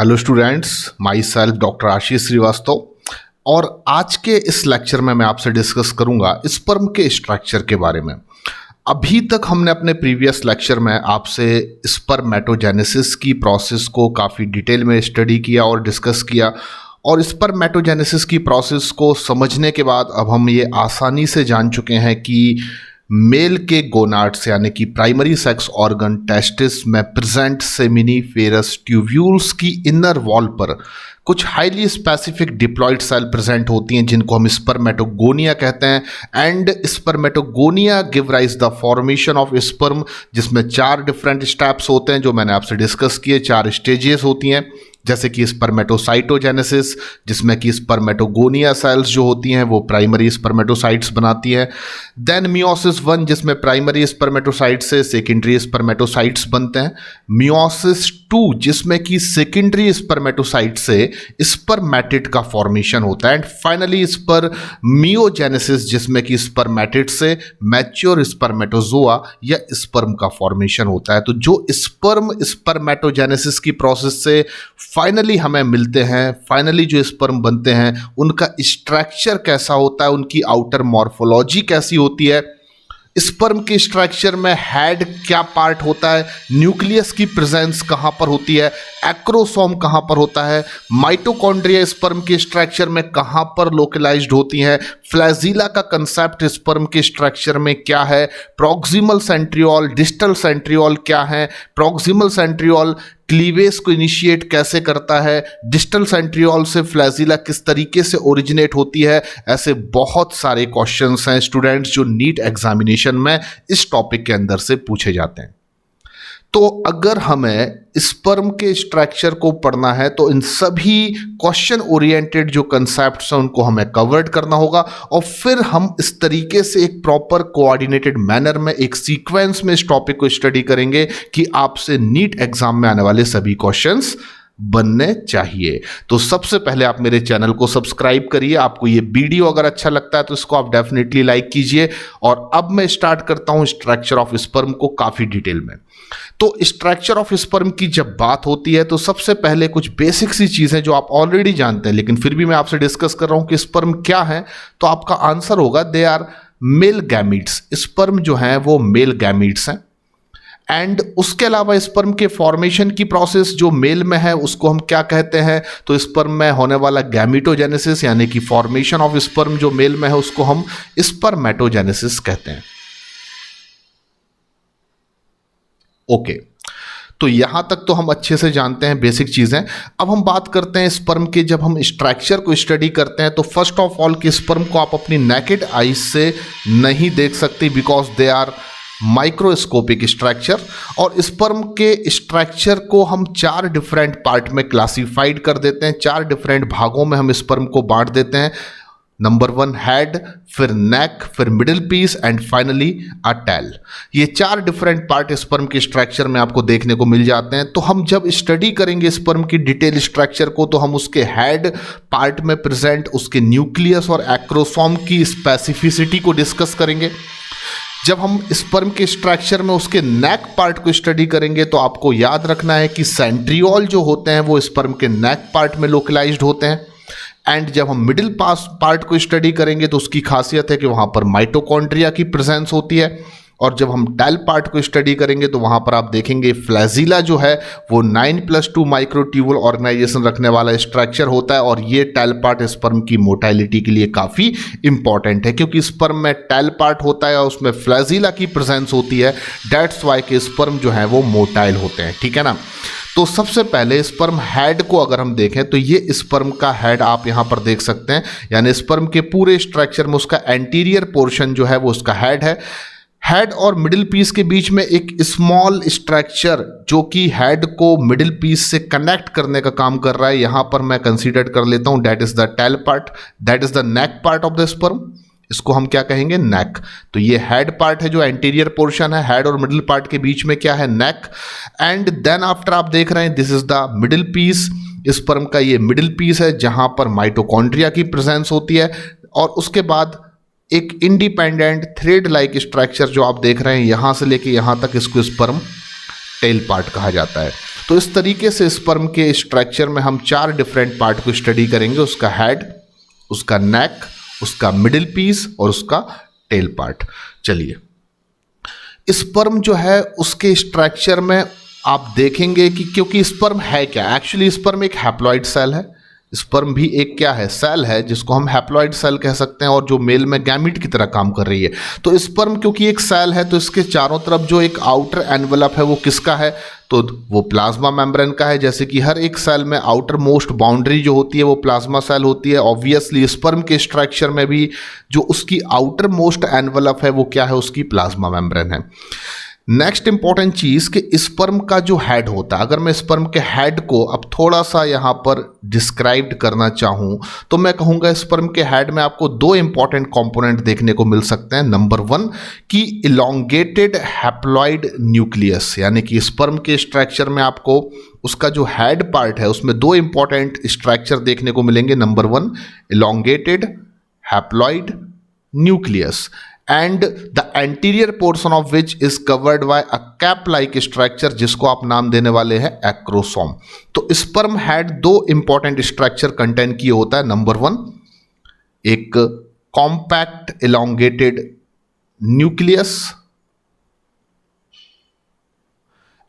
Hello students, myself doctor Ashish Shrivastava. और आज के इस लेक्चर में मैं आपसे डिस्कस करूंगा स्पर्म के स्ट्रक्चर के बारे में। अभी तक हमने अपने प्रीवियस लेक्चर में आपसे स्पर्मेटोजेनेसिस की प्रोसेस को काफ़ी डिटेल में स्टडी किया और डिस्कस किया, और स्पर्मेटोजेनेसिस की प्रोसेस को समझने के बाद अब हम ये आसानी से जान चुके हैं कि मेल के गोनाड्स यानी कि प्राइमरी सेक्स ऑर्गन टेस्टिस में प्रेजेंट सेमिनिफेरस ट्यूब्यूल्स की इनर वॉल पर कुछ highly specific diploid cell present होती हैं जिनको हम स्पर्मेटोगोनिया कहते हैं। And spermatogonia give rise the formation of sperm, जिसमें 4 डिफरेंट स्टेप्स होते हैं जो मैंने आपसे डिस्कस किए। 4 स्टेजेस होती हैं, जैसे कि स्पर्मेटोसाइटोजेनेसिस, जिसमें कि स्पर्मेटोगोनिया सेल्स जो होती हैं वो प्राइमरी स्पर्मेटोसाइट्स बनाती है। देन मियोसिस 1, जिसमें प्राइमरी स्पर्मेटोसाइट से सेकेंडरी स्पर्मेटोसाइट्स बनते हैं। मियोसिस 2, जिसमें कि सेकेंडरी स्पर्मेटोसाइट से स्पर्मेटिड का फॉर्मेशन होता है। एंड फाइनली स्पर्मियोजेनेसिस, जिसमें कि स्पर्मेटिड से मैच्योर स्पर्मेटोजोआ या स्पर्म का फॉर्मेशन होता है। तो जो स्पर्मेटोजेनेसिस की प्रोसेस से फाइनली हमें मिलते हैं, फाइनली जो स्पर्म बनते हैं, उनका स्ट्रक्चर कैसा होता है, उनकी आउटर मॉर्फोलॉजी कैसी होती है, स्पर्म के स्ट्रक्चर में हेड क्या पार्ट होता है, न्यूक्लियस की प्रेजेंस कहाँ पर होती है, एक्रोसोम कहाँ पर होता है, माइटोकॉन्ड्रिया स्पर्म के स्ट्रक्चर में कहाँ पर लोकलाइज्ड होती हैं, फ्लैजिला का कंसेप्ट स्पर्म के स्ट्रक्चर में क्या है, प्रॉक्सिमल सेंट्रियोल, डिस्टल सेंट्रियोल क्या है, प्रॉक्सिमल सेंट्रियोल क्लीवेज को इनिशिएट कैसे करता है, डिस्टल सेंट्रियोल से फ्लैजिला किस तरीके से ओरिजिनेट होती है। ऐसे बहुत सारे क्वेश्चंस हैं स्टूडेंट्स जो नीट एग्जामिनेशन में इस टॉपिक के अंदर से पूछे जाते हैं। तो अगर हमें स्पर्म के स्ट्रक्चर को पढ़ना है तो इन सभी क्वेश्चन ओरिएंटेड जो कंसेप्ट्स हैं उनको हमें कवर्ड करना होगा, और फिर हम इस तरीके से एक प्रॉपर कोऑर्डिनेटेड मैनर में एक सीक्वेंस में इस टॉपिक को स्टडी करेंगे कि आपसे नीट एग्जाम में आने वाले सभी क्वेश्चंस बनने चाहिए। तो सबसे पहले आप मेरे चैनल को सब्सक्राइब करिए। आपको ये वीडियो अगर अच्छा लगता है तो इसको आप डेफिनेटली लाइक कीजिए। और अब मैं स्टार्ट करता हूं स्ट्रक्चर ऑफ स्पर्म को काफी डिटेल में। तो स्ट्रक्चर ऑफ स्पर्म की जब बात होती है तो सबसे पहले कुछ बेसिक सी चीजें जो आप ऑलरेडी जानते हैं, लेकिन फिर भी मैं आपसे डिस्कस कर रहा हूं कि स्पर्म क्या है, तो आपका आंसर होगा they are male gametes. Sperm जो है वो मेल गैमीट्स हैं। एंड उसके अलावा स्पर्म के फॉर्मेशन की प्रोसेस जो मेल में है उसको हम क्या कहते हैं, तो स्पर्म में होने वाला गैमीटोजेनेसिस यानी कि फॉर्मेशन ऑफ स्पर्म जो मेल में है उसको हम स्पर्मेटोजेनेसिस कहते हैं। ओके, तो यहां तक तो हम अच्छे से जानते हैं बेसिक चीजें। अब हम बात करते हैं स्पर्म के। जब हम स्ट्रक्चर को स्टडी करते हैं तो फर्स्ट ऑफ ऑल कि स्पर्म को आप अपनी नेकेड आईज से नहीं देख सकते because they are microscopic structure. और स्पर्म के स्ट्रक्चर को हम 4 डिफरेंट पार्ट में क्लासिफाइड कर देते हैं, 4 डिफरेंट भागों में हम स्पर्म को बांट देते हैं। नंबर 1 हेड, फिर नेक, फिर middle piece and finally a tail. ये 4 डिफरेंट पार्ट स्पर्म के स्ट्रक्चर में आपको देखने को मिल जाते हैं। तो हम जब स्टडी करेंगे स्पर्म की डिटेल स्ट्रक्चर को तो हम उसके हेड पार्ट में प्रेजेंट उसके न्यूक्लियस और एक्रोसोम की स्पेसिफिसिटी को डिस्कस करेंगे। जब हम स्पर्म के स्ट्रक्चर में उसके नेक पार्ट को स्टडी करेंगे तो आपको याद रखना है कि सेंट्रियोल जो होते हैं वो स्पर्म के नेक पार्ट में लोकलाइज्ड होते हैं। एंड जब हम मिडिल पास पार्ट को स्टडी करेंगे तो उसकी खासियत है कि वहाँ पर माइटोकॉन्ड्रिया की प्रेजेंस होती है। और जब हम टेल पार्ट को स्टडी करेंगे तो वहाँ पर आप देखेंगे फ्लैजिला जो है वो 9+2 माइक्रोट्यूबुल ऑर्गेनाइजेशन रखने वाला स्ट्रक्चर होता है। और ये टेल पार्ट स्पर्म की मोटाइलिटी के लिए काफ़ी इंपॉर्टेंट है, क्योंकि स्पर्म में टेल पार्ट होता है और उसमें फ्लैजिला की प्रेजेंस होती है। डेट्स वाई के स्पर्म जो है वो मोटाइल होते हैं, ठीक है ना। तो सबसे पहले स्पर्म हेड को अगर हम देखें तो ये स्पर्म का हेड आप यहाँ पर देख सकते हैं, यानी स्पर्म के पूरे स्ट्रक्चर में उसका एंटीरियर पोर्शन जो है वो उसका हेड है। हेड और मिडिल पीस के बीच में एक स्मॉल स्ट्रक्चर जो कि हेड को मिडिल पीस से कनेक्ट करने का काम कर रहा है, यहां पर मैं कंसीडर कर लेता हूं that is the tail part, that is the neck part of the sperm. इसको हम क्या कहेंगे, नेक। तो ये हेड पार्ट है जो एंटीरियर पोर्शन है, हेड और मिडिल पार्ट के बीच में क्या है, नेक। एंड देन आफ्टर आप देख रहे हैं this is the middle piece. Sperm का ये मिडिल पीस है जहां पर माइटोकॉन्ड्रिया की प्रेजेंस होती है। और उसके बाद एक इंडिपेंडेंट थ्रेड लाइक स्ट्रक्चर जो आप देख रहे हैं यहां से लेके यहां तक, इसको स्पर्म टेल पार्ट कहा जाता है। तो इस तरीके से स्पर्म के स्ट्रक्चर में हम 4 डिफरेंट पार्ट को स्टडी करेंगे, उसका हेड, उसका नेक, उसका मिडिल पीस और उसका टेल पार्ट। चलिए, स्पर्म जो है उसके स्ट्रक्चर में आप देखेंगे कि क्योंकि स्पर्म है क्या, एक्चुअली स्पर्म एक हैप्लॉइड सेल है। स्पर्म भी एक क्या है, सेल है, जिसको हम हैप्लॉइड सेल कह सकते हैं और जो मेल में गैमीट की तरह काम कर रही है। तो स्पर्म क्योंकि एक सेल है तो इसके चारों तरफ जो एक आउटर एनवेलप है वो किसका है, तो वो प्लाज्मा मेम्ब्रेन का है। जैसे कि हर एक सेल में आउटर मोस्ट बाउंड्री जो होती है वो प्लाज्मा सेल होती है। ऑब्वियसली स्पर्म के स्ट्रक्चर में भी जो उसकी आउटर मोस्ट एनवेलप है वो क्या है, उसकी प्लाज्मा मेम्ब्रेन है। नेक्स्ट इंपॉर्टेंट चीज कि स्पर्म का जो हेड होता है, अगर मैं स्पर्म के हेड को अब थोड़ा सा यहां पर डिस्क्राइब करना चाहूं तो मैं कहूंगा स्पर्म के हेड में आपको 2 इंपॉर्टेंट कंपोनेंट देखने को मिल सकते हैं। नंबर 1 कि इलोंगेटेड हैप्लॉइड न्यूक्लियस, यानी कि स्पर्म के स्ट्रक्चर में आपको उसका जो हेड पार्ट है उसमें 2 इंपॉर्टेंट स्ट्रक्चर देखने को मिलेंगे। Number 1 elongated haploid nucleus and the anterior portion of which is covered by a cap-like structure जिसको आप नाम देने वाले हैं एक्रोसोम। तो sperm head 2 important structure contain किए होता है। नंबर 1 एक compact elongated nucleus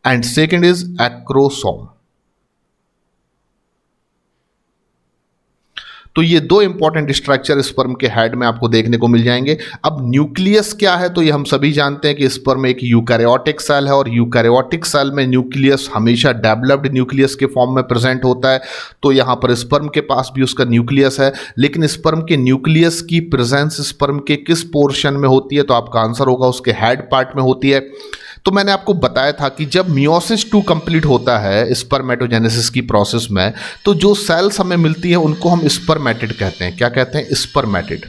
and second is acrosome. तो ये 2 इंपॉर्टेंट स्ट्रक्चर स्पर्म के हेड में आपको देखने को मिल जाएंगे। अब न्यूक्लियस क्या है, तो ये हम सभी जानते हैं कि स्पर्म एक यूकैरियोटिक सेल है और यूकैरियोटिक सेल में न्यूक्लियस हमेशा डेवलप्ड न्यूक्लियस के फॉर्म में प्रेजेंट होता है। तो यहाँ पर स्पर्म के पास भी उसका न्यूक्लियस है, लेकिन स्पर्म के न्यूक्लियस की प्रेजेंस स्पर्म के किस पोर्शन में होती है, तो आपका आंसर होगा उसके हेड पार्ट में होती है। तो मैंने आपको बताया था कि जब मियोसिस 2 कंप्लीट होता है स्पर्मेटोजेनेसिस की प्रोसेस में, तो जो सेल्स हमें मिलती है उनको हम स्पर्मेटिड कहते हैं। क्या कहते हैं? स्पर्मेटिड।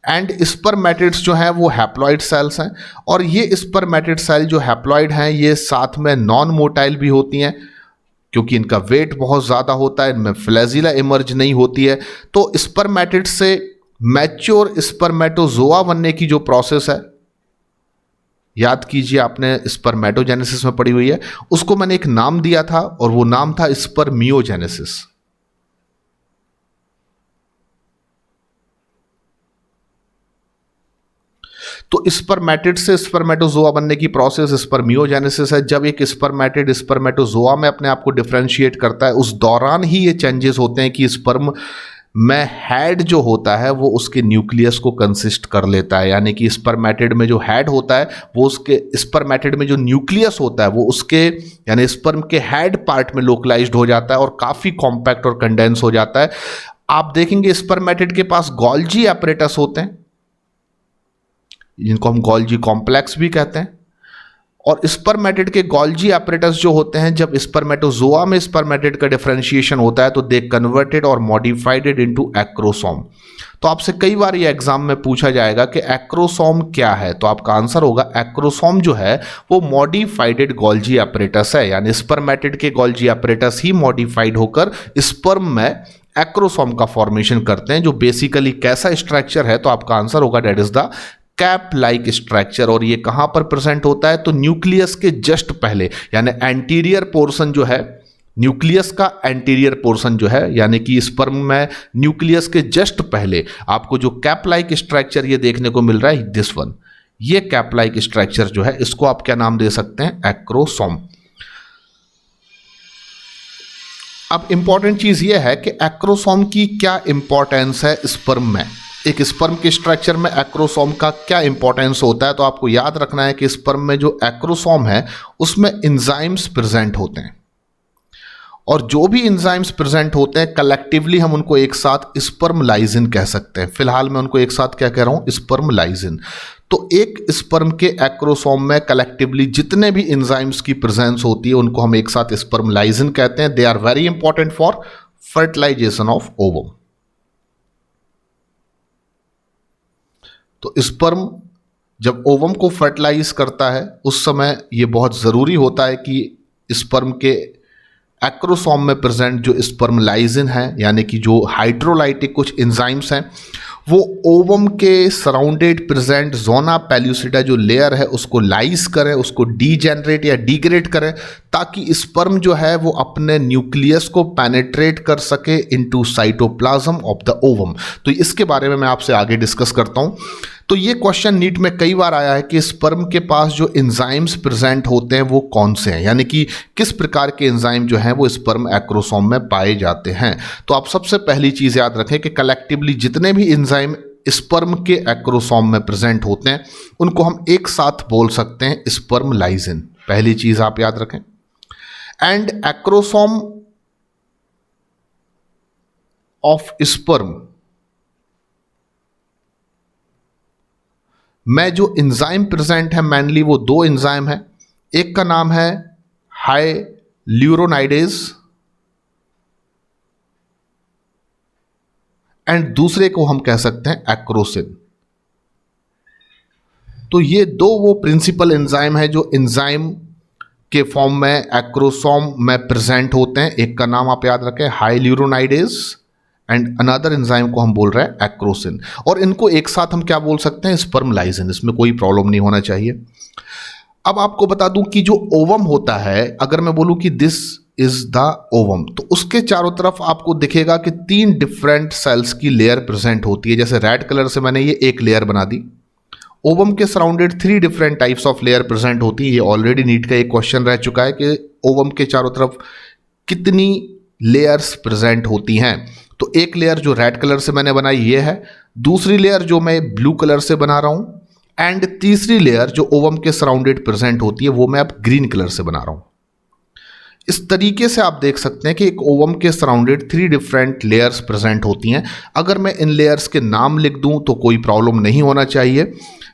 एंड स्पर्मेटिड्स जो हैं वो हैप्लॉइड सेल्स हैं, और ये स्पर्मेटिड सेल जो हैप्लॉइड हैं ये साथ में नॉन मोटाइल भी होती हैं क्योंकि इनका वेट बहुत ज़्यादा होता है, इनमें फ्लैजिला इमर्ज नहीं होती है। तो स्पर्मेटिड से मैच्योर स्पर्मेटोजोआ बनने की जो प्रोसेस है, याद कीजिए आपने स्पर्मेटोजेनेसिस में पढ़ी हुई है, उसको मैंने एक नाम दिया था और वो नाम था स्पर्मियोजेनेसिस। तो स्पर्मेटिड से स्पर्मेटोजोआ बनने की प्रोसेस स्पर्मियोजेनेसिस है। जब एक स्पर्मेटिड स्पर्मेटोजोआ में अपने आप को डिफरेंशिएट करता है, उस दौरान ही ये चेंजेस होते हैं कि स्पर्म में हेड जो होता है वो उसके न्यूक्लियस को कंसिस्ट कर लेता है। यानी कि स्पर्मेटिड में जो हेड होता है वो उसके, स्पर्मेटिड में जो न्यूक्लियस होता है वो उसके यानी स्पर्म के हेड पार्ट में लोकलाइज्ड हो जाता है और काफ़ी कॉम्पैक्ट और कंडेंस हो जाता है। आप देखेंगे स्पर्मेटिड के पास गोल्जी एपरेटस होते हैं जिनको हम गोल्जी कॉम्प्लेक्स भी कहते हैं, और स्पर्मेटिड के गोल्जी एपरेटस जो होते हैं, जब स्पर्मेटोजोआ में स्पर्मेटिड का डिफरेंशिएशन होता है तो दे कन्वर्टेड और मॉडिफाइड इनटू एक्रोसोम। तो आपसे कई बार ये एग्जाम में पूछा जाएगा कि एक्रोसोम क्या है, तो आपका आंसर होगा एक्रोसोम जो है वो मॉडिफाइड गोल्जी एपरेटस है। यानी स्पर्मेटिड के गोल्जी एपरेटस ही मॉडिफाइड होकर स्पर्म में एक्रोसोम का फॉर्मेशन करते हैं, जो बेसिकली कैसा स्ट्रक्चर है, तो आपका आंसर होगा that is the cap like structure. और ये कहां पर प्रेजेंट होता है, तो न्यूक्लियस के जस्ट पहले, यानी एंटीरियर पोर्शन जो है, न्यूक्लियस का एंटीरियर पोर्शन जो है, यानी कि स्पर्म में न्यूक्लियस के जस्ट पहले आपको जो कैप लाइक स्ट्रक्चर ये देखने को मिल रहा है, दिस वन, ये कैप लाइक स्ट्रक्चर जो है इसको आप क्या नाम दे सकते हैं, एक्रोसोम। अब इंपॉर्टेंट चीज ये है कि एक्रोसोम की क्या इंपॉर्टेंस है स्पर्म में। एक स्पर्म के स्ट्रक्चर में एक्रोसोम का क्या इंपॉर्टेंस होता है, तो आपको याद रखना है कि स्पर्म में जो एक्रोसोम है उसमें एंजाइम्स प्रेजेंट होते हैं, और जो भी एंजाइम्स प्रेजेंट होते हैं कलेक्टिवली हम उनको एक साथ स्पर्मलाइजिन कह सकते हैं। फिलहाल मैं उनको एक साथ क्या कह रहा हूं, स्पर्मलाइजिन। तो एक स्पर्म के एक्रोसोम में कलेक्टिवली जितने भी एंजाइम्स की प्रेजेंस होती है उनको हम एक साथ स्पर्मलाइजिन कहते हैं। They are very important for fertilization of ovum. तो स्पर्म जब ओवम को फर्टिलाइज करता है उस समय यह बहुत ज़रूरी होता है कि स्पर्म के एक्रोसोम में प्रेजेंट जो स्पर्मलाइजिन है, यानी कि जो हाइड्रोलाइटिक कुछ एंजाइम्स हैं, वो ओवम के सराउंडेड प्रेजेंट जोना पेल्यूसिडा जो लेयर है उसको लाइस करें, उसको डीजेनरेट या डिग्रेड करें, ताकि स्पर्म जो है वो अपने न्यूक्लियस को पेनेट्रेट कर सके into cytoplasm of the ovum. तो इसके बारे में मैं आपसे आगे डिस्कस करता हूं। तो ये क्वेश्चन नीट में कई बार आया है कि स्पर्म के पास जो एंजाइम्स प्रेजेंट होते हैं वो कौन से हैं, यानी कि किस प्रकार के एंजाइम जो हैं वो स्पर्म एक्रोसोम में पाए जाते हैं। तो आप सबसे पहली चीज़ याद रखें कि कलेक्टिवली जितने भी एंजाइम स्पर्म के एक्रोसोम में प्रेजेंट होते हैं उनको हम एक साथ बोल सकते हैं स्पर्म लाइसिन। पहली चीज़ आप याद रखें। एंड एक्रोसोम ऑफ स्पर्म में जो एंजाइम प्रेजेंट है मेनली वो दो एंजाइम है। एक का नाम है हाइल्यूरोनाइडेज एंड दूसरे को हम कह सकते हैं एक्रोसिन। तो ये दो वो प्रिंसिपल एंजाइम है जो एंजाइम के फॉर्म में एक्रोसोम में प्रेजेंट होते हैं। एक का नाम आप याद रखें हाइल्यूरोनाइडेज एंड अनदर एंजाइम को हम बोल रहे हैं एक्रोसिन, और इनको एक साथ हम क्या बोल सकते हैं स्पर्म लाइसिन। इसमें कोई प्रॉब्लम नहीं होना चाहिए। अब आपको बता दूं कि जो ओवम होता है, अगर मैं बोलूं कि दिस इज द ओवम, तो उसके चारों तरफ आपको दिखेगा कि 3 डिफरेंट सेल्स की लेयर प्रेजेंट होती है। जैसे रेड कलर से मैंने ये एक लेयर बना दी। ओवम के surrounded 3 different types of layer present होती है। ये ऑलरेडी नीट का एक क्वेश्चन रह चुका है कि ओवम के चारों तरफ कितनी लेयर्स प्रेजेंट होती हैं। तो एक लेयर जो रेड कलर से मैंने बनाई ये है, दूसरी लेयर जो मैं ब्लू कलर से बना रहा हूं, एंड तीसरी लेयर जो ओवम के सराउंडेड प्रेजेंट होती है वो मैं अब ग्रीन कलर से बना रहा हूं। इस तरीके से आप देख सकते हैं कि एक ओवम के सराउंडेड 3 डिफरेंट लेयर्स प्रेजेंट होती हैं। अगर मैं इन लेयर्स के नाम लिख दूं तो कोई प्रॉब्लम नहीं होना चाहिए।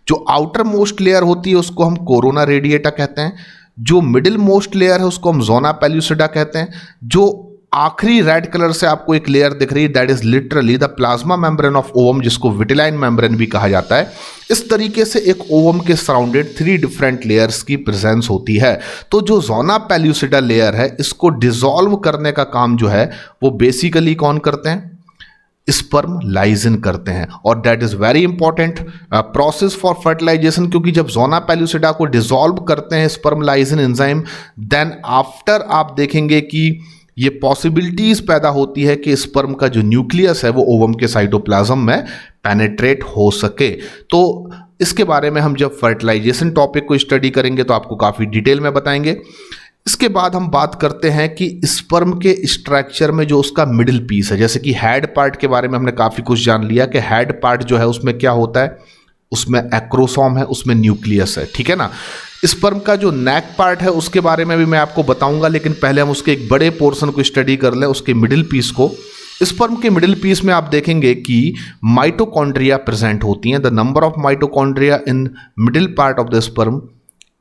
जो आउटर मोस्ट लेयर होती है उसको हम कोरोना रेडिएटा कहते हैं। जो मिडिल मोस्ट लेयर है उसको हम जोना पेल्यूसिडा कहते हैं। जो आखिरी रेड कलर से आपको एक लेयर दिख रही है that is literally the plasma membrane of ovum, जिसको विटिलाइन मेम्ब्रेन भी कहा जाता है। इस तरीके से एक ओवम के सराउंडेड 3 डिफरेंट लेयर्स की प्रेजेंस होती है। तो जो जोना पेल्यूसिडा लेयर है इसको डिसॉल्व करने का काम जो है वो बेसिकली कौन करते हैं, स्पर्म लाइसिन करते हैं। और that is very important process for fertilization, क्योंकि जब जोना पेल्यूसिडा को डिसॉल्व करते हैं sperm lysin enzyme, then after आप देखेंगे कि ये पॉसिबिलिटीज पैदा होती है कि स्पर्म का जो न्यूक्लियस है वो ओवम के साइटोप्लाज्म में पेनेट्रेट हो सके। तो इसके बारे में हम जब फर्टिलाइजेशन टॉपिक को स्टडी करेंगे तो आपको काफ़ी डिटेल में बताएंगे। इसके बाद हम बात करते हैं कि स्पर्म के स्ट्रक्चर में जो उसका मिडिल पीस है, जैसे कि हेड पार्ट के बारे में हमने काफ़ी कुछ जान लिया कि हेड पार्ट जो है उसमें क्या होता है, उसमें एक्रोसोम है, उसमें न्यूक्लियस है, ठीक है ना। स्पर्म का जो नेक पार्ट है उसके बारे में भी मैं आपको बताऊंगा, लेकिन पहले हम उसके एक बड़े पोर्शन को स्टडी कर लें, उसके मिडिल पीस को। स्पर्म के मिडिल पीस में आप देखेंगे कि माइटोकॉन्ड्रिया प्रेजेंट होती हैं। The number of mitochondria in middle part of the sperm,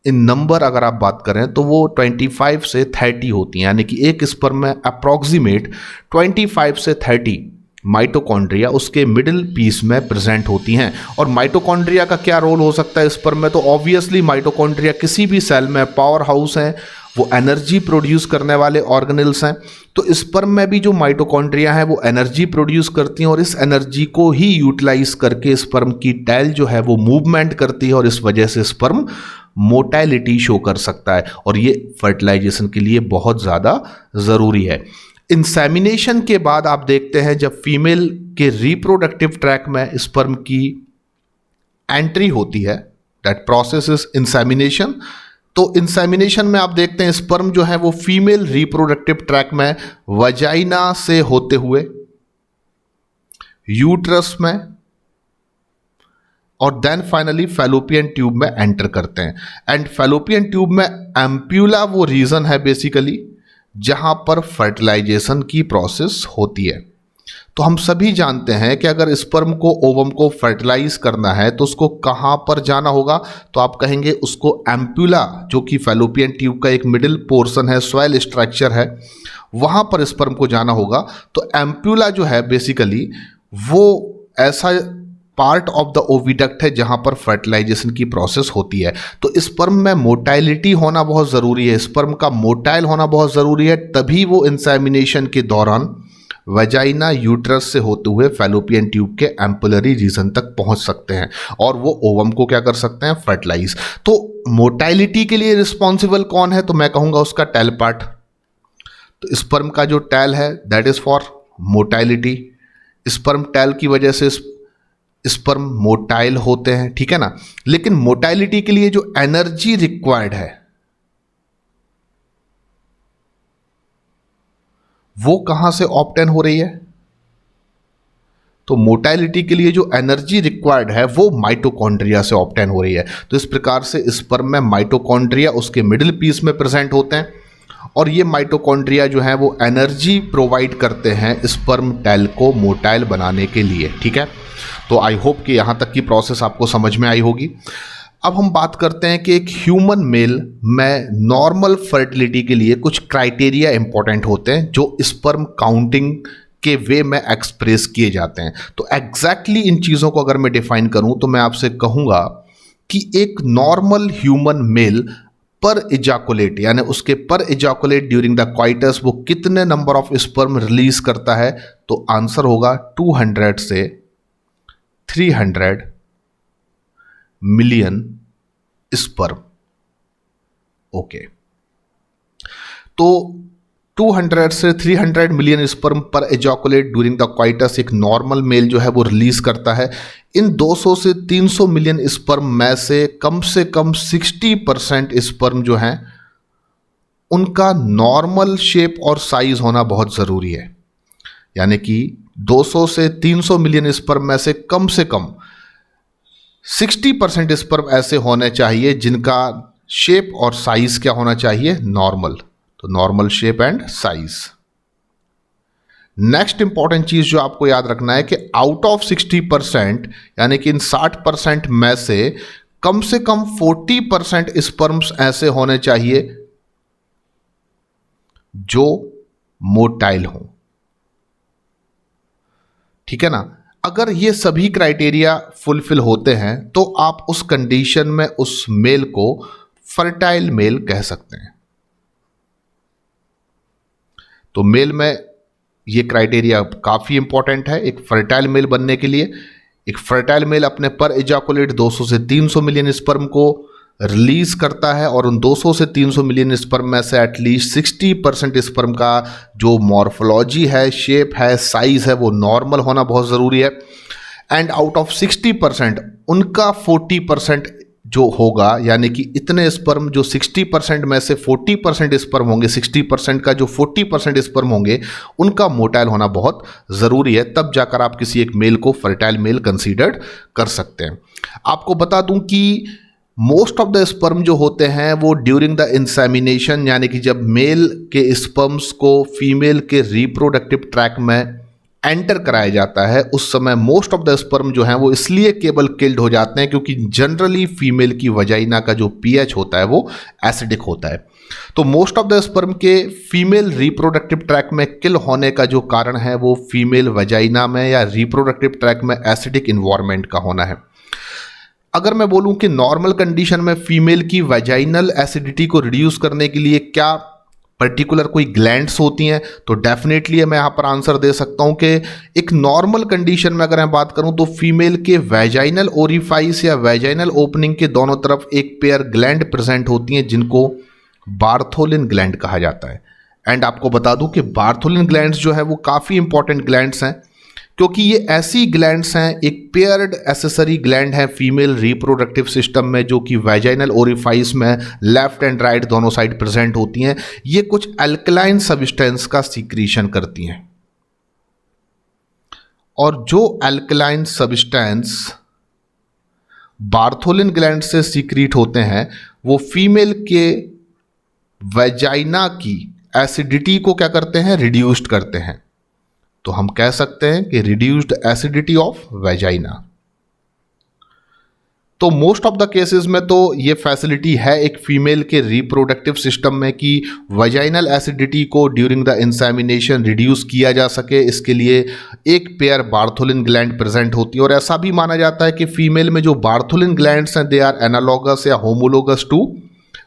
in number अगर आप बात करें तो वो 25 से 30 होती हैं, यानी कि एक स्पर्म में अप्रॉक्सीमेट 25 से 30 माइटोकॉन्ड्रिया उसके मिडिल पीस में प्रेजेंट होती हैं। और माइटोकॉन्ड्रिया का क्या रोल हो सकता है स्पर्म में, तो ऑब्वियसली माइटोकॉन्ड्रिया किसी भी सेल में पावर हाउस है, वो एनर्जी प्रोड्यूस करने वाले ऑर्गेनेल्स हैं। तो स्पर्म में भी जो माइटोकॉन्ड्रिया हैं वो एनर्जी प्रोड्यूस करती हैं, और इस एनर्जी को ही यूटिलाइज करके स्पर्म की टेल जो है वो मूवमेंट करती है, और इस वजह से स्पर्म मोटाइलिटी शो कर सकता है, और ये फर्टिलाइजेशन के लिए बहुत ज़्यादा ज़रूरी है। इंसेमिनेशन के बाद आप देखते हैं जब फीमेल के रिप्रोडक्टिव ट्रैक में स्पर्म की एंट्री होती है, दैट प्रोसेस इज इंसेमिनेशन। तो इंसेमिनेशन में आप देखते हैं स्पर्म जो है वो फीमेल रिप्रोडक्टिव ट्रैक में वजाइना से होते हुए यूट्रस में और देन फाइनली फैलोपियन ट्यूब में एंटर करते हैं। एंड फैलोपियन ट्यूब में एम्प्यूला वो रीजन है बेसिकली जहां पर फर्टिलाइजेशन की प्रोसेस होती है। तो हम सभी जानते हैं कि अगर स्पर्म को ओवम को फर्टिलाइज करना है तो उसको कहां पर जाना होगा, तो आप कहेंगे उसको एम्प्यूला, जो कि फैलोपियन ट्यूब का एक मिडिल पोर्शन है, सॉइल स्ट्रक्चर है, वहां पर स्पर्म को जाना होगा। तो एम्प्यूला जो है बेसिकली वो ऐसा पार्ट ऑफ द ओविडक्ट है जहां पर फर्टिलाइजेशन की प्रोसेस होती है। तो स्पर्म में मोटाइलिटी होना बहुत ज़रूरी है, स्पर्म का मोटाइल होना बहुत ज़रूरी है, तभी वो इंसेमिनेशन के दौरान वजाइना यूट्रस से होते हुए फैलोपियन ट्यूब के एम्पुलरी रीजन तक पहुंच सकते हैं और वो ओवम को क्या कर सकते हैं, फर्टिलाइज। तो मोटाइलिटी के लिए रिस्पॉन्सिबल कौन है, तो मैं कहूंगा उसका टेल पार्ट। तो स्पर्म का जो टेल है that is for motility. Sperm tail की वजह से स्पर्म मोटाइल होते हैं, ठीक है ना। लेकिन मोटाइलिटी के लिए जो एनर्जी रिक्वायर्ड है वो कहां से ऑब्टेन हो रही है, तो मोटाइलिटी के लिए जो एनर्जी रिक्वायर्ड है वो माइटोकॉन्ड्रिया से ऑब्टेन हो रही है। तो इस प्रकार से स्पर्म में माइटोकॉन्ड्रिया उसके मिडिल पीस में प्रेजेंट होते हैं और ये माइटोकॉन्ड्रिया जो है वो एनर्जी प्रोवाइड करते हैं स्पर्म टेल को मोटाइल बनाने के लिए, ठीक है। तो आई होप कि यहाँ तक की प्रोसेस आपको समझ में आई होगी। अब हम बात करते हैं कि एक ह्यूमन मेल में नॉर्मल फर्टिलिटी के लिए कुछ क्राइटेरिया इंपॉर्टेंट होते हैं जो स्पर्म काउंटिंग के वे में एक्सप्रेस किए जाते हैं। तो एग्जैक्टली इन चीज़ों को अगर मैं डिफाइन करूं तो मैं आपसे कहूंगा कि एक नॉर्मल ह्यूमन मेल पर इजाकुलेट यानी उसके पर इजाकुलेट ड्यूरिंग द क्वाइटस वो कितने नंबर ऑफ स्पर्म रिलीज करता है, तो आंसर होगा 200 से 300 मिलियन स्पर्म। ओके, तो 200 से 300 मिलियन स्पर्म पर एजाकुलेट ड्यूरिंग द क्वाइटस एक नॉर्मल मेल जो है वो रिलीज करता है। इन 200 से 300 मिलियन स्पर्म में से कम 60% स्पर्म जो हैं उनका नॉर्मल शेप और साइज होना बहुत ज़रूरी है। यानी कि 200 से 300 मिलियन स्पर्म में से कम 60% स्पर्म ऐसे होने चाहिए जिनका शेप और साइज क्या होना चाहिए, नॉर्मल। तो normal shape and size. Next important चीज जो आपको याद रखना है कि आउट ऑफ 60% यानी कि इन 60% में से कम 40% स्पर्म्स ऐसे होने चाहिए जो मोटाइल हों, ठीक है ना। अगर ये सभी क्राइटेरिया फुलफिल होते हैं तो आप उस कंडीशन में उस मेल को फर्टाइल मेल कह सकते हैं। तो मेल में ये क्राइटेरिया काफ़ी इंपॉर्टेंट है एक फर्टाइल मेल बनने के लिए। एक फर्टाइल मेल अपने पर इजाकुलेट 200 से 300 मिलियन स्पर्म को रिलीज करता है और उन 200 से 300 मिलियन स्पर्म में से एटलीस्ट 60% स्पर्म का जो मॉर्फोलॉजी है, शेप है, साइज है वो नॉर्मल होना बहुत ज़रूरी है। एंड आउट ऑफ 60% उनका 40% जो होगा, यानी कि इतने स्पर्म जो 60% में से 40% स्पर्म होंगे, 60% का जो 40% स्पर्म होंगे उनका मोटाइल होना बहुत ज़रूरी है। तब जाकर आप किसी एक मेल को फर्टाइल मेल कंसीडर कर सकते हैं। आपको बता दूं कि मोस्ट ऑफ द स्पर्म जो होते हैं वो ड्यूरिंग द इंसेमिनेशन यानी कि जब मेल के स्पर्म्स को फीमेल के रिप्रोडक्टिव ट्रैक में एंटर कराया जाता है उस समय मोस्ट ऑफ द स्पर्म जो हैं वो इसलिए केवल किल्ड हो जाते हैं क्योंकि जनरली फीमेल की वजाइना का जो पीएच होता है वो एसिडिक होता है। तो मोस्ट ऑफ द स्पर्म के फीमेल रिप्रोडक्टिव ट्रैक में किल होने का जो कारण है वो फीमेल वजाइना में या रिप्रोडक्टिव ट्रैक में एसिडिक इन्वायरमेंट का होना है। अगर मैं बोलूं कि नॉर्मल कंडीशन में फीमेल की वजाइनल एसिडिटी को रिड्यूस करने के लिए क्या पर्टिकुलर कोई ग्लैंड्स होती हैं, तो डेफिनेटली मैं यहाँ पर आंसर दे सकता हूँ कि एक नॉर्मल कंडीशन में अगर मैं बात करूँ तो फीमेल के वैजाइनल ओरिफाइस या वैजाइनल ओपनिंग के दोनों तरफ एक पेयर ग्लैंड प्रेजेंट होती हैं जिनको बार्थोलिन ग्लैंड कहा जाता है। एंड आपको बता दूं कि बार्थोलिन ग्लैंड्स जो है वो काफ़ी इंपॉर्टेंट ग्लैंड्स हैं क्योंकि ये ऐसी ग्लैंड्स हैं, एक पेयर्ड एसेसरी ग्लैंड है फीमेल रिप्रोडक्टिव सिस्टम में जो कि वैजाइनल ओरिफाइस में लेफ्ट एंड राइट दोनों साइड प्रेजेंट होती हैं। ये कुछ अल्कलाइन सब्सटेंस का सीक्रीशन करती हैं और जो अल्कलाइन सब्सटेंस बार्थोलिन ग्लैंड से सीक्रीट होते हैं वो फीमेल के वैजाइना की एसिडिटी को क्या करते हैं, रिड्यूस्ड करते हैं। तो हम कह सकते हैं कि रिड्यूस्ड एसिडिटी ऑफ वैजाइना। तो मोस्ट ऑफ द केसेस में तो ये फैसिलिटी है एक फीमेल के रिप्रोडक्टिव सिस्टम में कि वैजाइनल एसिडिटी को ड्यूरिंग द इंसेमिनेशन रिड्यूस किया जा सके। इसके लिए एक पेयर बार्थोलिन ग्लैंड प्रेजेंट होती है और ऐसा भी माना जाता है कि फीमेल में जो बार्थोलिन ग्लैंड्स हैं दे आर एनालॉगस या homologous to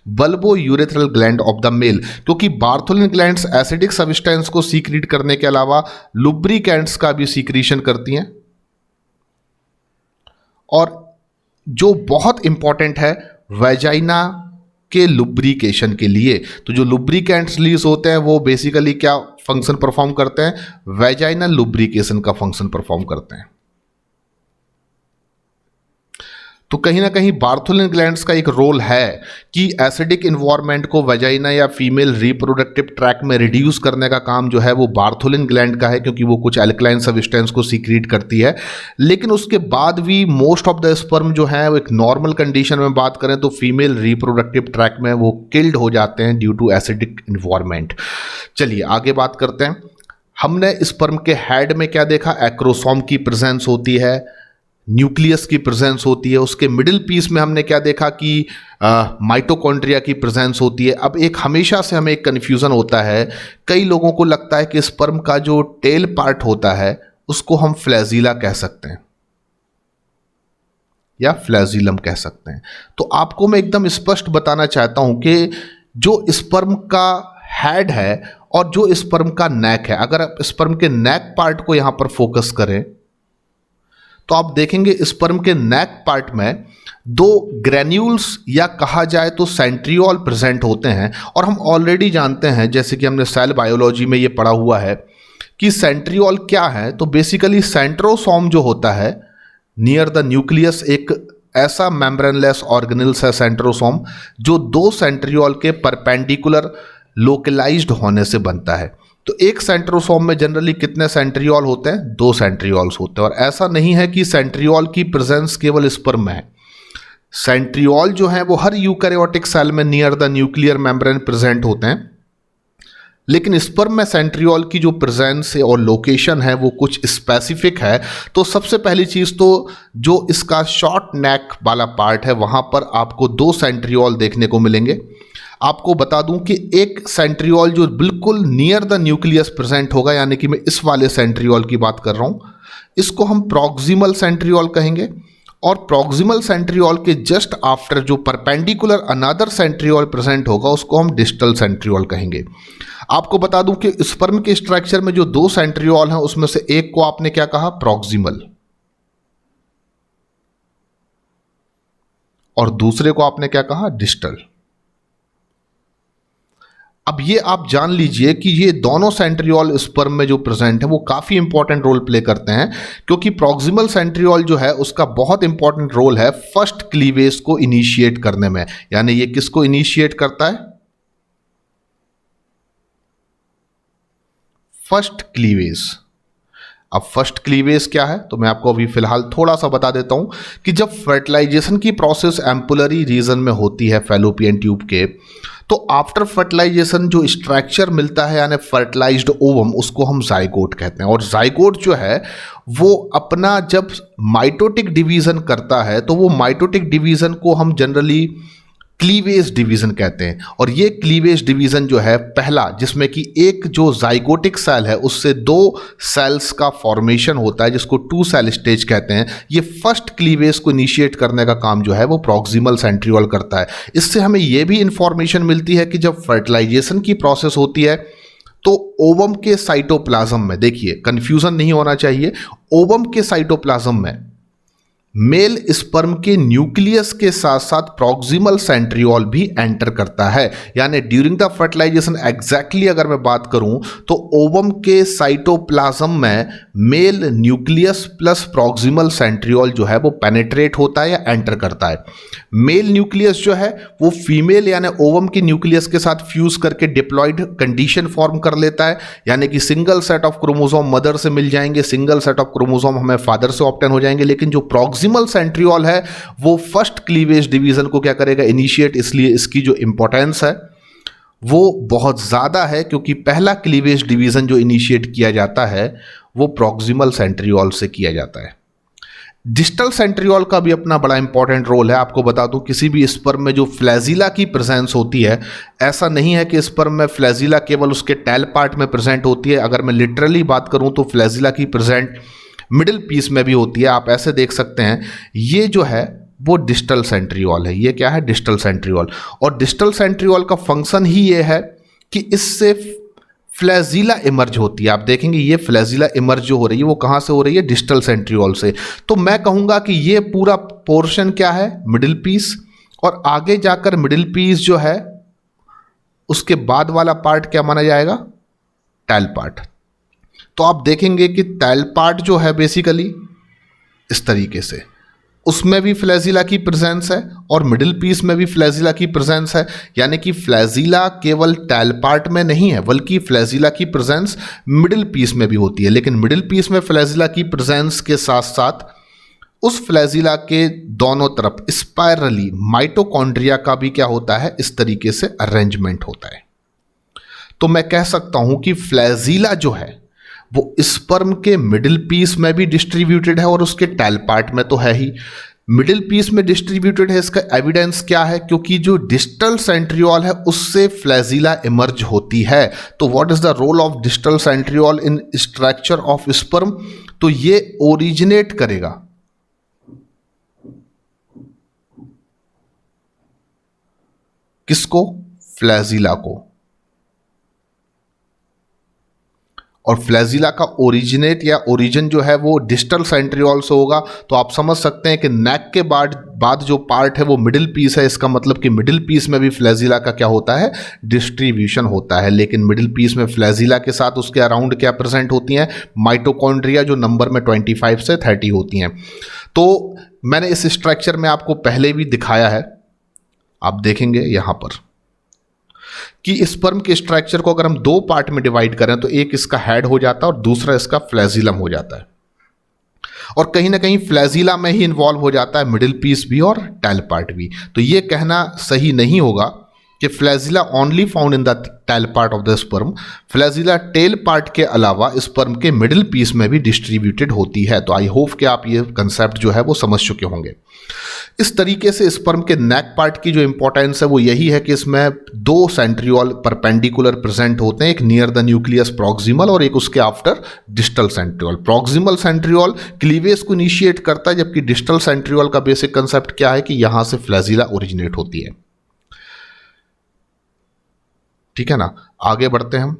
bulbo urethral gland of the male, क्योंकि बार्थोलिन ग्लैंड्स एसिडिक सब्सटेंस को सीक्रेट करने के अलावा लुब्रिकेंट्स का भी सीक्रेशन करती हैं। और जो बहुत इंपॉर्टेंट है वेजाइना के लुब्रिकेशन के लिए, तो जो लुब्रिकेंट्स रिलीज होते हैं वो बेसिकली क्या फंक्शन परफॉर्म करते हैं, वेजाइनल लुब्रिकेशन का फंक्शन परफॉर्म करते हैं। तो कहीं ना कहीं बार्थोलिन ग्लैंड्स का एक रोल है कि एसिडिक इन्वायरमेंट को वेजाइना या फीमेल रिप्रोडक्टिव ट्रैक्ट में रिड्यूस करने का काम जो है वो बार्थोलिन ग्लैंड का है, क्योंकि वो कुछ एल्कलाइन सब्सटेंस को सीक्रेट करती है। लेकिन उसके बाद भी मोस्ट ऑफ द स्पर्म जो है वो एक नॉर्मल कंडीशन में बात करें तो फीमेल रिप्रोडक्टिव ट्रैक्ट में वो किल्ड हो जाते हैं ड्यू टू एसिडिक इन्वायरमेंट। चलिए आगे बात करते हैं। हमने स्पर्म के हेड में क्या देखा, एक्रोसोम की प्रेजेंस होती है, न्यूक्लियस की प्रेजेंस होती है। उसके मिडिल पीस में हमने क्या देखा कि माइटोकॉन्ड्रिया की प्रेजेंस होती है। अब एक हमेशा से हमें एक कन्फ्यूज़न होता है, कई लोगों को लगता है कि स्पर्म का जो टेल पार्ट होता है उसको हम फ्लैजिला कह सकते हैं या फ्लैजिलम कह सकते हैं। तो आपको मैं एकदम स्पष्ट बताना चाहता हूं कि जो स्पर्म का हेड है और जो स्पर्म का नेक है, अगर आप स्पर्म के नेक पार्ट को यहां पर फोकस करें तो आप देखेंगे स्पर्म के नेक पार्ट में दो ग्रेन्यूल्स या कहा जाए तो सेंट्रियोल प्रेजेंट होते हैं। और हम ऑलरेडी जानते हैं, जैसे कि हमने सेल बायोलॉजी में ये पढ़ा हुआ है कि सेंट्रियोल क्या है। तो बेसिकली सेंट्रोसोम जो होता है नियर द न्यूक्लियस, एक ऐसा मेम्ब्रेनलेस ऑर्गेनेल्स है सेंट्रोसोम जो दो सेंट्रियोल के परपेंडिकुलर लोकलाइज्ड होने से बनता है। तो एक सेंट्रोसोम में जनरली कितने सेंट्रियोल होते हैं, दो सेंट्रियोल्स होते हैं। और ऐसा नहीं है कि सेंट्रियोल की प्रेजेंस केवल स्पर्म में है, सेंट्रियोल जो है वो हर यूकैरियोटिक सेल में near the nuclear membrane present होते हैं। लेकिन स्पर्म में सेंट्रियोल की जो प्रेजेंस है और लोकेशन है वो कुछ स्पेसिफिक है। तो सबसे पहली चीज तो जो इसका शॉर्ट नेक वाला पार्ट है वहां पर आपको दो सेंट्रियोल देखने को मिलेंगे। आपको बता दूं कि एक सेंट्रियोल जो बिल्कुल नियर द न्यूक्लियस प्रेजेंट होगा, यानी कि मैं इस वाले सेंट्रियोल की बात कर रहा हूं, इसको हम प्रॉक्सिमल सेंट्रियोल कहेंगे। और प्रॉक्सिमल सेंट्रियोल के जस्ट आफ्टर जो परपेंडिकुलर अनदर सेंट्रियोल प्रेजेंट होगा उसको हम डिस्टल सेंट्रियोल कहेंगे। आपको बता दूं कि स्पर्म के स्ट्रक्चर में जो दो सेंट्रियोल हैं उसमें से एक को आपने क्या कहा, प्रॉक्सिमल, और दूसरे को आपने क्या कहा, डिस्टल। अब ये आप जान लीजिए कि ये दोनों सेंट्रियोल स्पर्म में जो प्रेजेंट है वो काफ़ी इंपॉर्टेंट रोल प्ले करते हैं, क्योंकि प्रॉक्सिमल सेंट्रियोल जो है उसका बहुत इंपॉर्टेंट रोल है फर्स्ट क्लीवेज को इनिशिएट करने में। यानी ये किसको इनिशिएट करता है, फर्स्ट क्लीवेज। अब फर्स्ट क्लीवेज क्या है तो मैं आपको अभी फिलहाल थोड़ा सा बता देता हूं कि जब फर्टिलाइजेशन की प्रोसेस एम्पुलरी रीजन में होती है फैलोपियन ट्यूब के, तो आफ्टर फर्टिलाइजेशन जो स्ट्रक्चर मिलता है यानी फर्टिलाइज्ड ओवम, उसको हम जाइगोट कहते हैं। और जाइगोट जो है वो अपना जब माइटोटिक डिवीजन करता है तो वो माइटोटिक डिवीजन को हम जनरली क्लीवेज डिवीजन कहते हैं। और ये क्लीवेज डिवीजन जो है पहला, जिसमें कि एक जो जाइगोटिक सेल है उससे दो सेल्स का फॉर्मेशन होता है जिसको टू सेल स्टेज कहते हैं, ये फर्स्ट क्लीवेज को इनिशिएट करने का काम जो है वो प्रॉक्सिमल सेंट्रियोल करता है। इससे हमें ये भी इंफॉर्मेशन मिलती है कि जब फर्टिलाइजेशन की प्रोसेस होती है तो ओवम के साइटोप्लाज्म में, देखिए कंफ्यूजन नहीं होना चाहिए, ओवम के साइटोप्लाज्म में मेल स्पर्म के न्यूक्लियस के साथ साथ प्रॉक्सिमल सेंट्रियोल भी एंटर करता है। यानी ड्यूरिंग द फर्टिलाइजेशन एग्जैक्टली अगर मैं बात करूं तो ओवम के साइटोप्लाज्म में mail nucleus plus proximal centriole जो है वो पेनिट्रेट होता है या एंटर करता है। मेल न्यूक्लियस जो है वो फीमेल यानी ओवम के न्यूक्लियस के साथ फ्यूज करके डिप्लॉयड कंडीशन फॉर्म कर लेता है, यानी कि single set of chromosome mother से मिल जाएंगे, सिंगल सेट ऑफ क्रोमोसोम हमें फादर से ऑब्टेन हो जाएंगे। लेकिन जो प्रॉक्सिमल सेंट्रियोल है वो फर्स्ट क्लीवेज डिवीजन को क्या करेगा, इनिशिएट। इसलिए इसकी जो इंपॉर्टेंस है वो बहुत ज्यादा है, क्योंकि पहला क्लीवेज डिवीजन जो इनिशिएट किया जाता है वो प्रॉक्सिमल सेंट्रियोल से किया जाता है। डिस्टल सेंट्रियोल का भी अपना बड़ा इंपॉर्टेंट रोल है। आपको बता दूं किसी भी स्पर्म में जो फ्लैजिला की प्रेजेंस होती है, ऐसा नहीं है कि स्पर्म में फ्लैजिला केवल उसके टेल पार्ट में प्रेजेंट होती है। अगर मैं लिटरली बात करूं तो फ्लैजिला की प्रेजेंट मिडिल पीस में भी होती है। आप ऐसे देख सकते हैं, ये जो है वो डिस्टल सेंट्रियोल है। ये क्या है? Distal centriole. और डिस्टल सेंट्रियोल का फंक्शन ही ये है कि इससे फ्लैजिला इमर्ज होती है। आप देखेंगे ये फ्लैजिला इमर्ज जो हो रही है वो कहाँ से हो रही है? डिस्टल सेंट्रियोल से। तो मैं कहूँगा कि ये पूरा पोर्शन क्या है? Middle piece. और आगे जाकर मिडिल पीस जो है उसके बाद वाला पार्ट क्या माना जाएगा? Tail part. तो आप देखेंगे कि टैल पार्ट जो है बेसिकली इस तरीके से, उसमें भी फ्लैजिला की प्रेजेंस है और मिडिल पीस में भी फ्लैजिला की प्रेजेंस है। यानी कि फ्लैजिला केवल टैल पार्ट में नहीं है बल्कि फ्लैजिला की प्रेजेंस मिडिल पीस में भी होती है। लेकिन मिडिल पीस में फ्लैजिला की प्रेजेंस के साथ साथ उस फ्लैजिला के दोनों तरफ स्पाइरली माइटोकॉन्ड्रिया का भी क्या होता है? इस तरीके से अरेंजमेंट होता है। तो मैं कह सकता हूं कि फ्लैजिला जो है वो स्पर्म के मिडिल पीस में भी डिस्ट्रीब्यूटेड है और उसके टैल पार्ट में तो है ही। मिडिल पीस में डिस्ट्रीब्यूटेड है, इसका एविडेंस क्या है? क्योंकि जो डिस्टल सेंट्रियोल है उससे फ्लैजिला इमर्ज होती है। तो what is the role of distal centriole in structure of sperm? तो ये ओरिजिनेट करेगा किसको? फ्लैजिला को। और फ्लैजिला का ओरिजिनेट या ओरिजिन जो है वो डिस्टल सेंट्रियोल से होगा। तो आप समझ सकते हैं कि नेक के बाद जो पार्ट है वो मिडिल पीस है। इसका मतलब कि मिडिल पीस में भी फ्लैजिला का क्या होता है? डिस्ट्रीब्यूशन होता है। लेकिन मिडिल पीस में फ्लैजिला के साथ उसके अराउंड क्या प्रेजेंट होती हैं? माइटोकॉन्ड्रिया, जो नंबर में 25 से 30 होती हैं। तो मैंने इस स्ट्रक्चर में आपको पहले भी दिखाया है, आप देखेंगे यहां पर कि स्पर्म के स्ट्रक्चर को अगर हम दो पार्ट में डिवाइड करें तो एक इसका हेड हो जाता है और दूसरा इसका फ्लैजिलम हो जाता है। और कहीं ना कहीं फ्लैजिला में ही इन्वॉल्व हो जाता है मिडिल पीस भी और टैल पार्ट भी। तो ये कहना सही नहीं होगा कि flagella only found in the tail part of the sperm. Flagella tail part के अलावा स्पर्म के मिडिल पीस में भी डिस्ट्रीब्यूटेड होती है। तो आई होप कि आप ये कंसेप्ट जो है वो समझ चुके होंगे। इस तरीके से स्पर्म के नेक पार्ट की जो इंपॉर्टेंस है वो यही है कि इसमें दो सेंट्रियोल परपेंडिकुलर प्रेजेंट होते हैं, एक नियर द न्यूक्लियस प्रॉक्सिमल और एक उसके after distal centriole. Proximal centriole cleavage को इनिशिएट करता है, जबकि डिस्टल सेंट्रियोल का बेसिक कंसेप्ट क्या है कि यहां से फ्लैजिला ओरिजिनेट होती है। ठीक है ना? आगे बढ़ते हैं हम।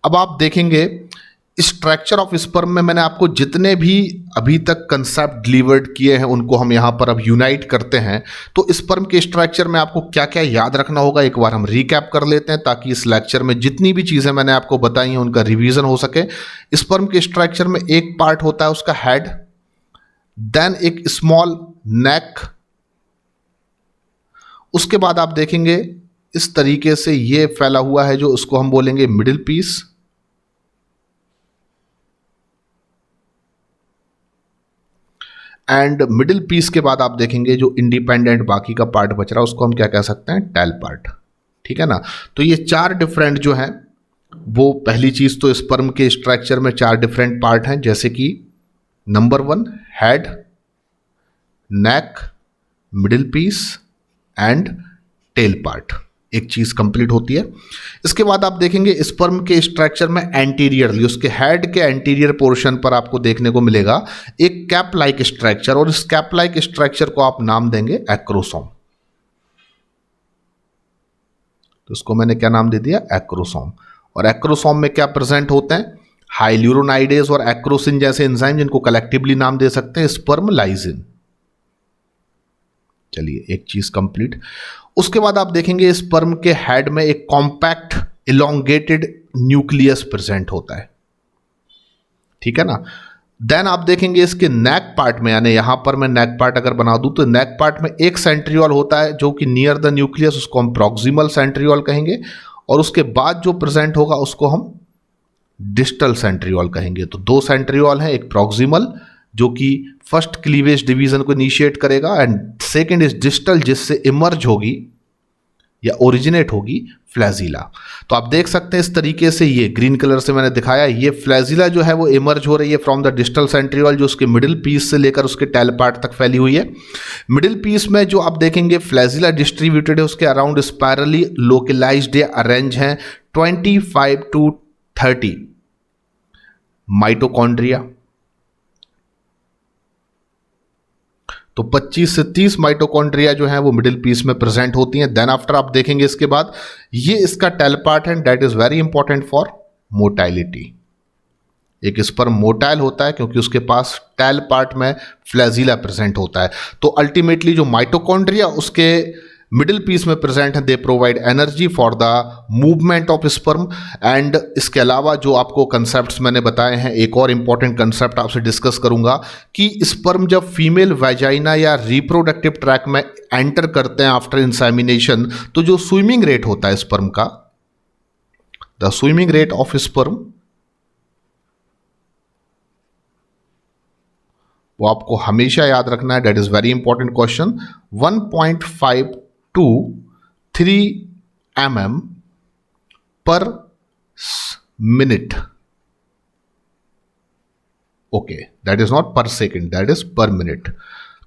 अब आप देखेंगे स्ट्रक्चर ऑफ स्पर्म में मैंने आपको जितने भी अभी तक कंसेप्ट डिलीवर्ड किए हैं उनको हम यहां पर अब यूनाइट करते हैं। तो स्पर्म के स्ट्रक्चर में आपको क्या क्या याद रखना होगा एक बार हम रिकैप कर लेते हैं, ताकि इस लेक्चर में जितनी भी चीजें मैंने आपको बताई हैं उनका रिवीजन हो सके। स्पर्म के स्ट्रक्चर में एक पार्ट होता है उसका हेड, देन एक स्मॉल नेक, उसके बाद आप देखेंगे इस तरीके से ये फैला हुआ है जो उसको हम बोलेंगे middle piece, and middle piece के बाद आप देखेंगे जो इंडिपेंडेंट बाकी का पार्ट बच रहा है उसको हम क्या कह सकते हैं? Tail part. ठीक है ना? तो ये चार डिफरेंट जो हैं वो, पहली चीज तो स्पर्म के स्ट्रक्चर में चार डिफरेंट पार्ट हैं, जैसे कि number 1 head, neck, middle piece and tail part. एक चीज कंप्लीट होती है। इसके बाद आप देखेंगे स्पर्म के स्ट्रक्चर में एंटीरियरली उसके हेड के एंटीरियर पोर्शन पर आपको देखने को मिलेगा एक कैप लाइक स्ट्रक्चर, और इस कैप लाइक स्ट्रक्चर को आप नाम देंगे एक्रोसोम। तो इसको मैंने क्या नाम दे दिया? एक्रोसोम। और एक्रोसोम में क्या प्रेजेंट होते हैं? हाइल्यूरोनाइडेज और एक्रोसिन जैसे एंजाइम, जिनको कलेक्टिवली नाम दे सकते हैं स्पर्म लाइसिन। चलिए, एक चीज कंप्लीट। उसके बाद आप देखेंगे स्पर्म के हेड में एक कॉम्पैक्ट इलोंगेटेड न्यूक्लियस प्रेजेंट होता है। ठीक है ना? देन आप देखेंगे इसके नेक पार्ट में, यानी यहां पर मैं नेक पार्ट अगर बना दूं तो नेक पार्ट में एक सेंट्रियोल होता है जो कि नियर द न्यूक्लियस, उसको हम प्रॉक्सिमल सेंट्रियोल कहेंगे, और उसके बाद जो प्रेजेंट होगा उसको हम डिस्टल सेंट्रियोल कहेंगे। तो दो सेंट्रियोल हैं, एक प्रॉक्सिमल जो कि फर्स्ट क्लीवेज डिवीजन को इनिशिएट करेगा, एंड सेकेंड इज डिस्टल जिससे इमर्ज होगी या ओरिजिनेट होगी फ्लैजिला। तो आप देख सकते हैं इस तरीके से, ये ग्रीन कलर से मैंने दिखाया, ये फ्लैजिला जो है वो इमर्ज हो रही है फ्रॉम द डिस्टल सेंट्रियोल, जो उसके मिडिल पीस से लेकर उसके टैल पार्ट तक फैली हुई है। मिडिल पीस में जो आप देखेंगे फ्लैजिला डिस्ट्रीब्यूटेड है, उसके अराउंड स्पायरली लोकलाइज्ड या अरेंज हैं 25 to 30 माइटोकॉन्ड्रिया। तो 25 से 30 माइटोकॉन्ड्रिया जो है वो मिडिल पीस में प्रेजेंट होती हैं। देन आफ्टर आप देखेंगे इसके बाद ये इसका टेल पार्ट है, that is very important for motility. एक स्पर्म मोटाइल होता है क्योंकि उसके पास टेल पार्ट में फ्लैजिला प्रेजेंट होता है। तो अल्टीमेटली जो माइटोकॉन्ड्रिया उसके मिडिल पीस में प्रेजेंट है, they provide energy for the movement of sperm. And इसके अलावा जो आपको कंसेप्ट्स मैंने बताए हैं, एक और इंपॉर्टेंट कंसेप्ट आपसे डिस्कस करूंगा कि स्पर्म जब फीमेल वैजाइना या रिप्रोडक्टिव ट्रैक में एंटर करते हैं आफ्टर इंसेमिनेशन, तो जो स्विमिंग रेट होता है स्पर्म का, the swimming rate of sperm, वो आपको हमेशा याद रखना है। That is very important question. 1.5 to 3 mm per minute. Okay, that is not per second, that is per minute.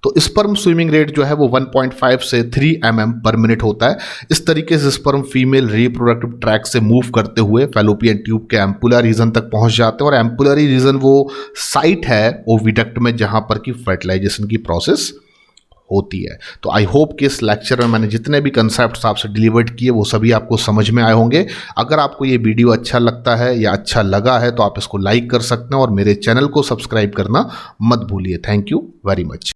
तो स्पर्म स्विमिंग रेट जो है वो 1.5 से 3 mm पर मिनट होता है। इस तरीके से स्पर्म फीमेल रिप्रोडक्टिव ट्रैक से मूव करते हुए फैलोपियन ट्यूब के एम्पुलर रीजन तक पहुंच जाते हैं। और एम्पुलरी रीजन वो साइट है ओविडक्ट में जहां पर कि फर्टिलाइजेशन की प्रोसेस होती है। तो आई होप कि इस लेक्चर में मैंने जितने भी कंसेप्ट्स आपसे डिलीवर्ड किए वो सभी आपको समझ में आए होंगे। अगर आपको ये वीडियो अच्छा लगता है या अच्छा लगा है तो आप इसको लाइक कर सकते हैं और मेरे चैनल को सब्सक्राइब करना मत भूलिए। Thank you very much.